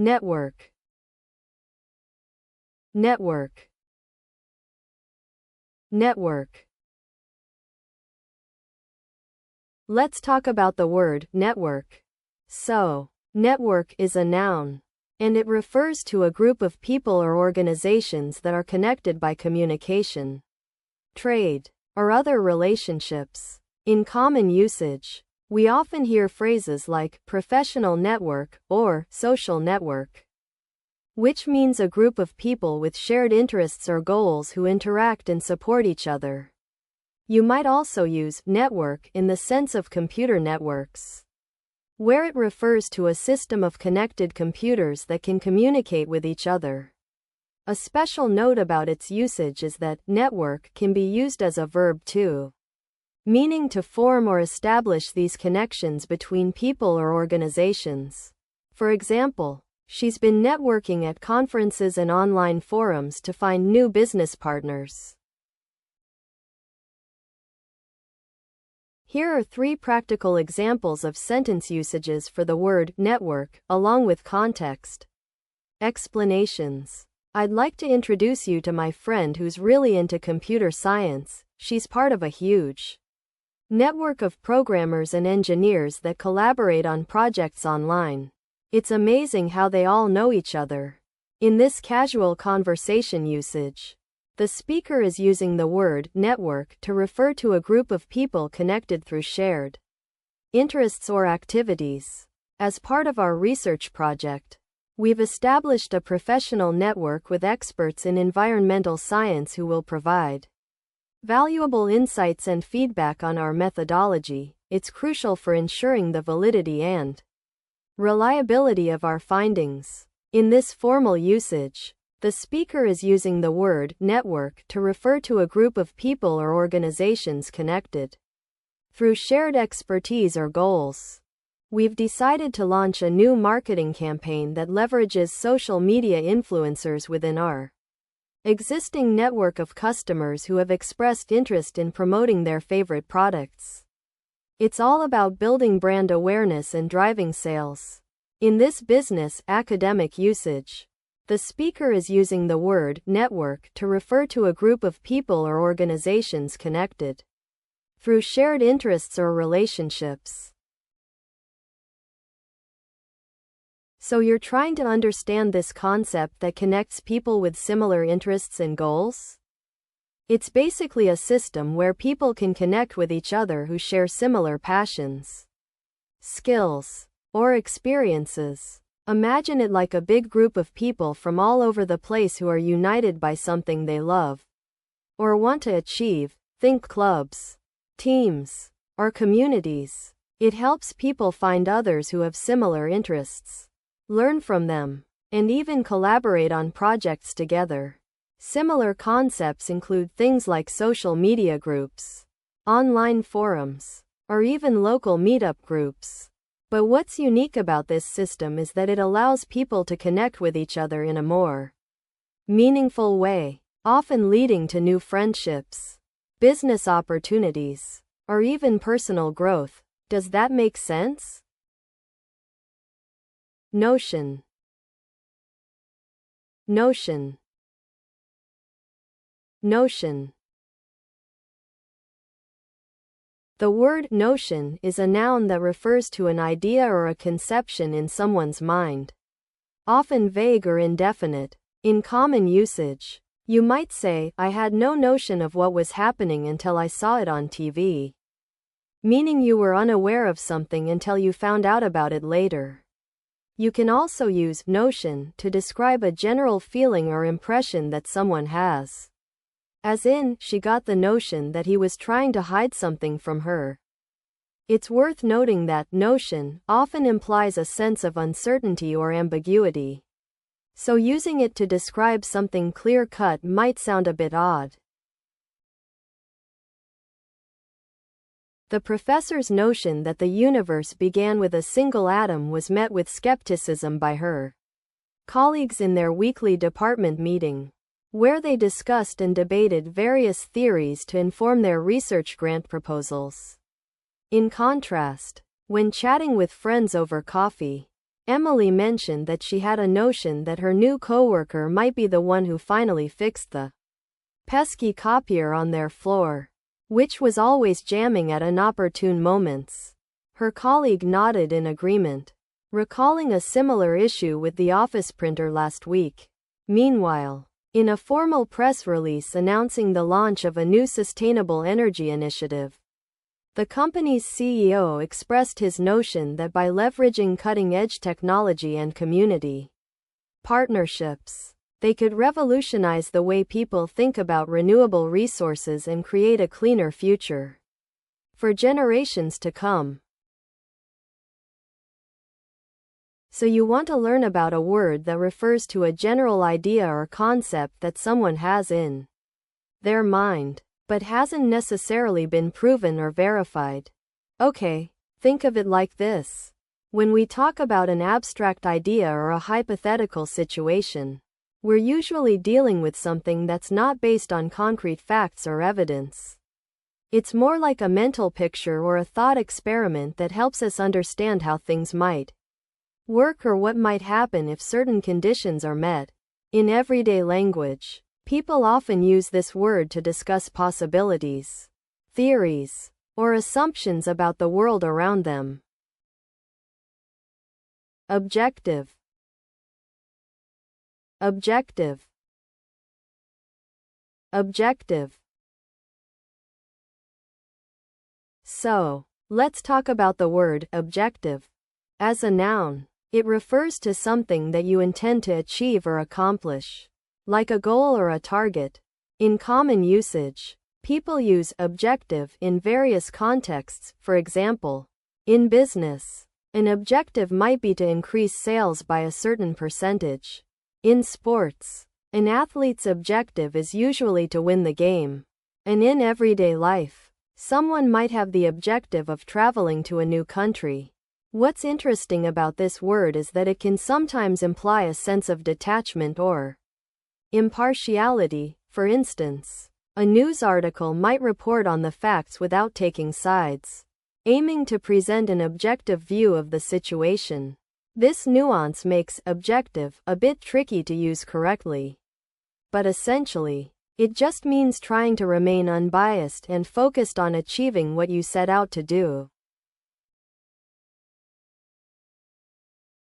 network, network, network. Let's talk about the word network. So, network is a noun, and it refers to a group of people or organizations that are connected by communication, trade, or other relationships. In common usage, we often hear phrases like professional network or social network, which means a group of people with shared interests or goals who interact and support each other. You might also use network in the sense of computer networks, where it refers to a system of connected computers that can communicate with each other. A special note about its usage is that network can be used as a verb too, meaning to form or establish these connections between people or organizations. For example, she's been networking at conferences and online forums to find new business partners. Here are 3 practical examples of sentence usages for the word network, along with context. Explanations. I'd like to introduce you to my friend who's really into computer science. She's part of a huge network of programmers and engineers that collaborate on projects online. It's amazing how they all know each other. In this casual conversation usage, the speaker is using the word network to refer to a group of people connected through shared interests or activities. As part of our research project, we've established a professional network with experts in environmental science who will provide valuable insights and feedback on our methodology. It's crucial for ensuring the validity and reliability of our findings. In this formal usage, the speaker is using the word network to refer to a group of people or organizations connected through shared expertise or goals. We've decided to launch a new marketing campaign that leverages social media influencers within our existing network of customers who have expressed interest in promoting their favorite products. It's all about building brand awareness and driving sales. In this business academic usage, the speaker is using the word network to refer to a group of people or organizations connected through shared interests or relationships. So you're trying to understand this concept that connects people with similar interests and goals? It's basically a system where people can connect with each other who share similar passions, skills, or experiences. Imagine it like a big group of people from all over the place who are united by something they love or want to achieve. Think clubs, teams, or communities. It helps people find others who have similar interests, learn from them, and even collaborate on projects together. Similar concepts include things like social media groups, online forums, or even local meetup groups. But what's unique about this system is that it allows people to connect with each other in a more meaningful way, often leading to new friendships, business opportunities, or even personal growth. Does that make sense? Notion. Notion. Notion. The word notion is a noun that refers to an idea or a conception in someone's mind, often vague or indefinite. In common usage, you might say, I had no notion of what was happening until I saw it on TV, meaning you were unaware of something until you found out about it later. You can also use notion to describe a general feeling or impression that someone has. As in, she got the notion that he was trying to hide something from her. It's worth noting that notion often implies a sense of uncertainty or ambiguity. So using it to describe something clear-cut might sound a bit odd. The professor's notion that the universe began with a single atom was met with skepticism by her colleagues in their weekly department meeting, where they discussed and debated various theories to inform their research grant proposals. In contrast, when chatting with friends over coffee, Emily mentioned that she had a notion that her new coworker might be the one who finally fixed the pesky copier on their floor, which was always jamming at inopportune moments. Her colleague nodded in agreement, recalling a similar issue with the office printer last week. Meanwhile, in a formal press release announcing the launch of a new sustainable energy initiative, the company's CEO expressed his notion that by leveraging cutting-edge technology and community partnerships, they could revolutionize the way people think about renewable resources and create a cleaner future for generations to come. So you want to learn about a word that refers to a general idea or concept that someone has in their mind, but hasn't necessarily been proven or verified. Okay, think of it like this. When we talk about an abstract idea or a hypothetical situation, we're usually dealing with something that's not based on concrete facts or evidence. It's more like a mental picture or a thought experiment that helps us understand how things might work or what might happen if certain conditions are met. In everyday language, people often use this word to discuss possibilities, theories, or assumptions about the world around them. Objective. Objective. Objective. So, let's talk about the word objective. As a noun, it refers to something that you intend to achieve or accomplish, like a goal or a target. In common usage, people use objective in various contexts. For example, in business, an objective might be to increase sales by a certain percentage. In sports, an athlete's objective is usually to win the game. And in everyday life, someone might have the objective of traveling to a new country. What's interesting about this word is that it can sometimes imply a sense of detachment or impartiality. For instance, a news article might report on the facts without taking sides, aiming to present an objective view of the situation. This nuance makes objective a bit tricky to use correctly. But essentially, it just means trying to remain unbiased and focused on achieving what you set out to do.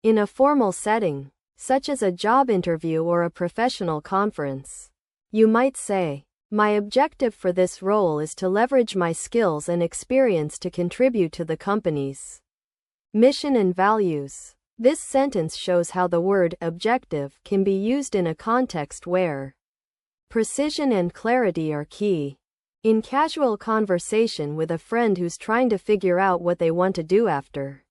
In a formal setting, such as a job interview or a professional conference, you might say, "My objective for this role is to leverage my skills and experience to contribute to the company's mission and values." This sentence shows how the word objective can be used in a context where precision and clarity are key. In casual conversation with a friend who's trying to figure out what they want to do after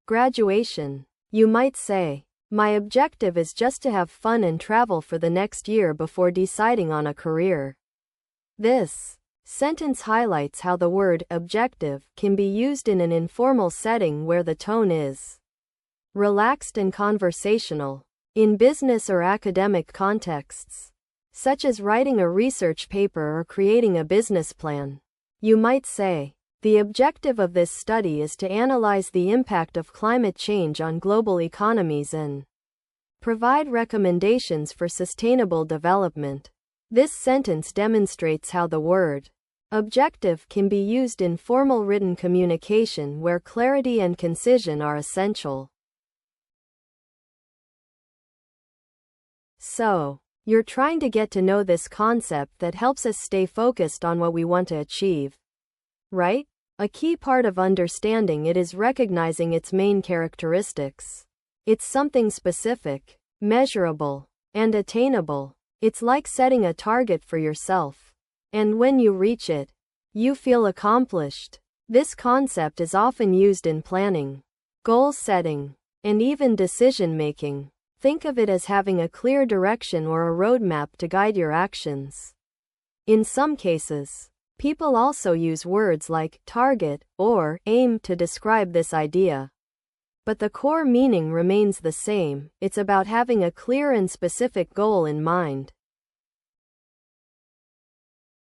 graduation, you might say, "My objective is just to have fun and travel for the next year before deciding on a career." This sentence highlights how the word objective can be used in an informal setting where the tone is relaxed and conversational. In business or academic contexts, such as writing a research paper or creating a business plan, you might say, "The objective of this study is to analyze the impact of climate change on global economies and provide recommendations for sustainable development." This sentence demonstrates how the word objective can be used in formal written communication where clarity and concision are essential. So, you're trying to get to know this concept that helps us stay focused on what we want to achieve, right? A key part of understanding it is recognizing its main characteristics. It's something specific, measurable, and attainable. It's like setting a target for yourself. And when you reach it, you feel accomplished. This concept is often used in planning, goal setting, and even decision making. Think of it as having a clear direction or a roadmap to guide your actions. In some cases, people also use words like target or aim to describe this idea. But the core meaning remains the same. It's about having a clear and specific goal in mind.